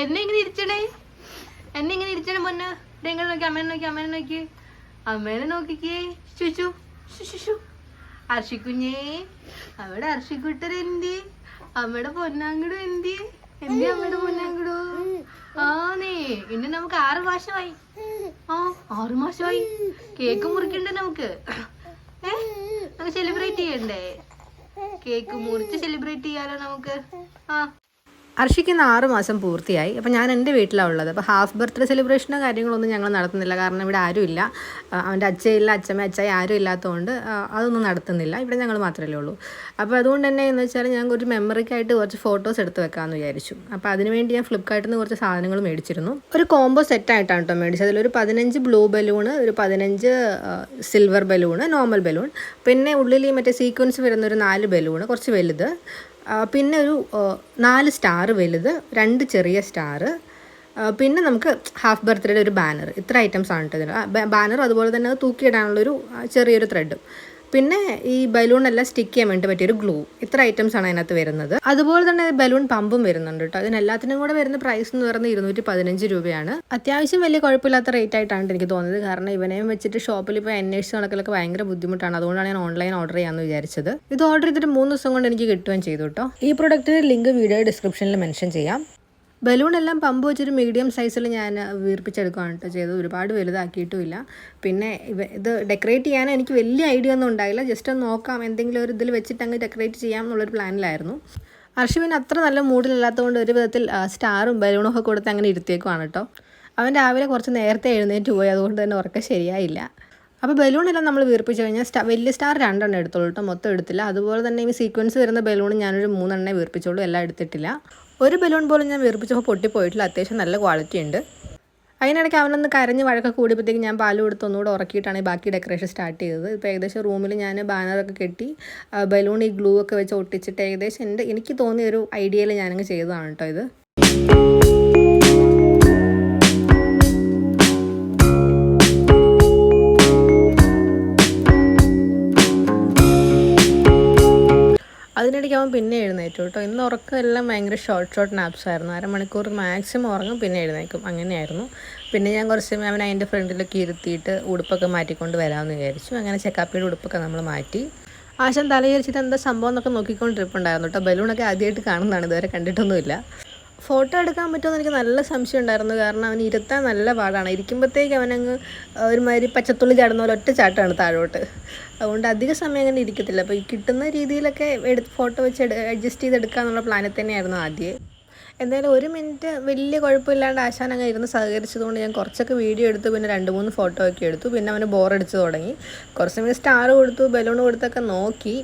എന്നെ ഇങ്ങനെ ഇരിച്ചണേ, എന്നെ ഇങ്ങനെ ഇരിച്ചണേ പൊന്ന്. എങ്ങനെ നോക്കി, അമ്മേനെ നോക്കി, അമ്മേനെ നോക്കി, അമ്മേനെ നോക്കിക്കേ. ശുശു ശുശു അർഷിക്കുഞ്ഞേ, അവിടെ അർഷിക്കുട്ടരെന്തി, അമ്മയുടെ പൊന്നാങ്കിടും എന്തി, എന്തി അമ്മയുടെ പൊന്നാങ്കിടോ. ആന്നേ, ഇന്ന് നമുക്ക് 6 മാസമായി. 6 മാസമായി. കേക്ക് മുറിക്കണ്ടേ നമുക്ക്? നമുക്ക് സെലിബ്രേറ്റ് ചെയ്യണ്ടേ? കേക്ക് മുറിച്ച് സെലിബ്രേറ്റ് ചെയ്യാലോ നമുക്ക്. അർഷിക്ക് 6 മാസം പൂർത്തിയായി. അപ്പോൾ ഞാൻ എൻ്റെ വീട്ടിലാണ് ഉള്ളത്. അപ്പോൾ ഹാഫ് ബർത്ത്ഡേ സെലിബ്രേഷനോ കാര്യങ്ങളൊന്നും ഞങ്ങൾ നടത്തുന്നില്ല. കാരണം ഇവിടെ ആരുമില്ല. അവൻ്റെ അച്ഛയില്ല, അച്ഛമ്മ, അച്ചായി ആരും ഇല്ലാത്തതുകൊണ്ട് അതൊന്നും നടത്തുന്നില്ല. ഇവിടെ ഞങ്ങൾ മാത്രമേ ഉള്ളൂ. അപ്പോൾ അതുകൊണ്ട് തന്നെ എന്ന് വെച്ചാൽ ഞാൻ ഒരു മെമ്മറിക്കായിട്ട് കുറച്ച് ഫോട്ടോസ് എടുത്ത് വെക്കാമെന്ന് വിചാരിച്ചു. അപ്പോൾ അതിനുവേണ്ടി ഞാൻ ഫ്ലിപ്കാർട്ടിൽ നിന്ന് കുറച്ച് സാധനങ്ങൾ മേടിച്ചിരുന്നു. ഒരു കോംബോ സെറ്റായിട്ടാണ് കേട്ടോ മേടിച്ചത്. അതിലൊരു 15 ബ്ലൂ ബലൂണ്, ഒരു 15 സിൽവർ ബലൂണ്, നോർമൽ ബലൂൺ, പിന്നെ ഉള്ളിൽ മറ്റേ സീക്വൻസ് വരുന്ന ഒരു 4 ബലൂണ്, കുറച്ച് വലുത്, പിന്നെ ഒരു 4 സ്റ്റാർ വലുത്, 2 ചെറിയ സ്റ്റാർ, പിന്നെ നമുക്ക് ഹാഫ് ബർത്ത്ഡേയുടെ ഒരു ബാനർ. ഇത്ര ഐറ്റംസ് ആണ് കേട്ടോ ഇതിൽ. ബാനർ അതുപോലെ തന്നെ അത് തൂക്കിയിടാനുള്ളൊരു ചെറിയൊരു ത്രെഡും, പിന്നെ ഈ ബലൂണെല്ലാം സ്റ്റിക്ക് ചെയ്യാൻ വേണ്ടി പറ്റിയൊരു ഗ്ലൂ. ഇത്ര ഐറ്റംസ് ആണ് അതിനകത്ത് വരുന്നത്. അതുപോലെ തന്നെ ബലൂൺ പമ്പും വരുന്നുണ്ട് കേട്ടോ. അതിനെല്ലാത്തിനും കൂടെ വരുന്ന പ്രൈസ് എന്ന് പറയുന്നത് 215 രൂപയാണ്. അത്യാവശ്യം വലിയ കുഴപ്പമില്ലാത്ത റേറ്റ് ആയിട്ടാണ് എനിക്ക് തോന്നുന്നത്. കാരണം ഇവനെയും വെച്ചിട്ട് ഷോപ്പിൽ ഇപ്പോൾ അന്വേഷിച്ച് നടക്കലൊക്കെ ഭയങ്കര ബുദ്ധിമുട്ടാണ്. അതുകൊണ്ടാണ് ഞാൻ ഓൺലൈൻ ഓർഡർ ചെയ്യാമെന്ന് വിചാരിച്ചത്. ഇത് ഓർഡർ ചെയ്തിട്ട് 3 ദിവസം കൊണ്ട് എനിക്ക് കിട്ടുകയും ചെയ്തു കേട്ടോ. ഈ പ്രൊഡക്റ്റിൻ്റെ ലിങ്ക് വീഡിയോ ഡിസ്ക്രിപ്ഷനിൽ മെൻഷൻ ചെയ്യാം. ബലൂണെല്ലാം പമ്പ് വെച്ചൊരു മീഡിയം സൈസിൽ ഞാൻ വീർപ്പിച്ചെടുക്കുകയാണ് കേട്ടോ ചെയ്തത്. ഒരുപാട് വലുതാക്കിയിട്ടുമില്ല. പിന്നെ ഇത് ഡെക്കറേറ്റ് ചെയ്യാൻ എനിക്ക് വലിയ ഐഡിയ ഒന്നും ഉണ്ടായില്ല. ജസ്റ്റ് ഒന്ന് നോക്കാം, എന്തെങ്കിലും ഒരു ഇതിൽ വെച്ചിട്ട് അങ്ങ് ഡെക്കറേറ്റ് ചെയ്യാം എന്നുള്ളൊരു പ്ലാനിലായിരുന്നു. അർഷിവിന് അത്ര നല്ല മൂഡിലല്ലാത്തതുകൊണ്ട് ഒരു വിധത്തിൽ സ്റ്റാറും ബലൂണും ഒക്കെ കൊടുത്ത് അങ്ങനെ ഇരുത്തിയേക്കുവാണ് കേട്ടോ. അവൻ രാവിലെ കുറച്ച് നേരത്തെ എഴുന്നേറ്റ് പോയി, അതുകൊണ്ട് തന്നെ ഉറക്കം ശരിയായില്ല. അപ്പോൾ ബലൂണെല്ലാം നമ്മൾ വീർപ്പിച്ച് കഴിഞ്ഞാൽ വലിയ സ്റ്റാർ 2 എണ്ണം എടുത്തോളൂ കേട്ടോ, മൊത്തം എടുത്തില്ല. അതുപോലെ തന്നെ ഈ സീക്വൻസ് വരുന്ന ബലൂൺ ഞാനൊരു 3 എണ്ണേ വീർപ്പിച്ചോളൂ, എല്ലാം എടുത്തിട്ടില്ല. ഒരു ബലൂൺ പോലും ഞാൻ വീർപ്പിച്ചപ്പോൾ പൊട്ടിപ്പോയിട്ടില്ല. അത്യാവശ്യം നല്ല ക്വാളിറ്റി ഉണ്ട്. അതിനിടയ്ക്ക് അവനൊന്ന് കരഞ്ഞ് വഴക്കൊക്കെ കൂടിയപ്പോഴത്തേക്ക് ഞാൻ പാൽ കൊടുത്ത് ഒന്നുകൂടെ ഉറക്കിയിട്ടാണ് ബാക്കി ഡെക്കറേഷൻ സ്റ്റാർട്ട് ചെയ്തത്. ഇപ്പോൾ ഏകദേശം റൂമിൽ ഞാൻ ബാനറൊക്കെ കെട്ടി ബലൂൺ ഈ ഗ്ലൂ ഒക്കെ വെച്ച് ഒട്ടിച്ചിട്ട് ഏകദേശം എനിക്ക് തോന്നിയൊരു ഐഡിയയിൽ ഞാനങ്ങ് ചെയ്തതാണ് കേട്ടോ ഇത്. അതിനിടയ്ക്ക് അവൻ പിന്നെ എഴുന്നേറ്റു കേട്ടോ. ഇന്ന് ഉറക്കം എല്ലാം ഭയങ്കര ഷോർട്ട് നാപ്സ് ആയിരുന്നു. 1/2 മണിക്കൂർ മാക്സിമം ഉറങ്ങും, പിന്നെ എഴുന്നേക്കും, അങ്ങനെയായിരുന്നു. പിന്നെ ഞാൻ കുറച്ച് സമയം അവൻ അതിൻ്റെ ഫ്രണ്ടിലൊക്കെ ഇരുത്തിയിട്ട് ഉടുപ്പൊക്കെ മാറ്റിക്കൊണ്ട് വരാമെന്ന് വിചാരിച്ചു. അങ്ങനെ ചെക്കാപ്പിയുടെ ഉടുപ്പൊക്കെ നമ്മൾ മാറ്റി. ആശാൻ തലയിരിച്ചിട്ട് എന്താ സംഭവം എന്നൊക്കെ നോക്കിക്കൊണ്ടിരിപ്പുണ്ടായിരുന്നു കേട്ടോ. ബലൂണൊക്കെ ആദ്യമായിട്ട് കാണുന്നതാണ്, ഇതുവരെ കണ്ടിട്ടൊന്നുമില്ല. ഫോട്ടോ എടുക്കാൻ പറ്റുമെന്ന് എനിക്ക് നല്ല സംശയം ഉണ്ടായിരുന്നു. കാരണം അവന് ഇരുത്താൻ നല്ല പാടാണ്. ഇരിക്കുമ്പോഴത്തേക്ക് അവനങ്ങ് ഒരുമാതിരി പച്ചത്തുള്ളി ചാടുന്ന പോലെ ഒറ്റ ചാട്ടമാണ് താഴോട്ട്. അതുകൊണ്ട് അധിക സമയം അങ്ങനെ ഇരിക്കത്തില്ല. അപ്പോൾ ഈ കിട്ടുന്ന രീതിയിലൊക്കെ ഫോട്ടോ വെച്ച് അഡ്ജസ്റ്റ് ചെയ്തെടുക്കുക എന്നുള്ള പ്ലാനിൽ തന്നെയായിരുന്നു ആദ്യം. എന്തായാലും 1 മിനിറ്റ് വലിയ കുഴപ്പമില്ലാണ്ട് ആശാൻ അങ്ങ് ഇരുന്ന് സഹകരിച്ചതുകൊണ്ട് ഞാൻ കുറച്ചൊക്കെ വീഡിയോ എടുത്തു. പിന്നെ 2-3 ഫോട്ടോ ഒക്കെ എടുത്തു. പിന്നെ അവന് ബോറടിച്ച് തുടങ്ങി. കുറച്ച് സമയം സ്റ്റാർ കൊടുത്തു, ബലൂൺ കൊടുത്തൊക്കെ നോക്കി.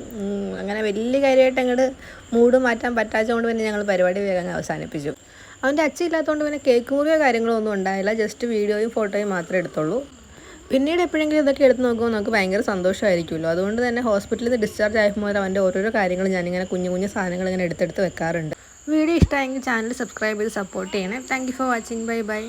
അങ്ങനെ വലിയ കാര്യമായിട്ട് അങ്ങോട്ട് മൂഡ് മാറ്റാൻ പറ്റാത്തതുകൊണ്ട് പിന്നെ ഞങ്ങൾ പരിപാടി വേഗം അവസാനിപ്പിച്ചു. അവൻ്റെ അച്ഛയില്ലാത്തതുകൊണ്ട് പിന്നെ കേക്ക് മുറിയോ കാര്യങ്ങളോ ഒന്നും ഉണ്ടായില്ല. ജസ്റ്റ് വീഡിയോയും ഫോട്ടോയും മാത്രമേ എടുത്തുള്ളൂ. പിന്നീട് എപ്പോഴെങ്കിലും ഇതൊക്കെ എടുത്ത് നോക്കുമ്പോൾ നമുക്ക് ഭയങ്കര സന്തോഷമായിരിക്കുമല്ലോ. അതുകൊണ്ട് തന്നെ ഹോസ്പിറ്റലിൽ നിന്ന് ഡിസ്ചാർജ് ആയപ്പോൾ മുതൽ അവൻ്റെ ഓരോരോ കാര്യങ്ങൾ ഞാനിങ്ങനെ കുഞ്ഞു സാധനങ്ങൾ ഇങ്ങനെ എടുത്തെടുത്ത് വെക്കാറുണ്ട്. വീഡിയോ ഇഷ്ടമായെങ്കിൽ ചാനൽ സബ്സ്ക്രൈബ് ചെയ്ത് സപ്പോർട്ട് ചെയ്യണേ. Thank you for watching. Bye bye.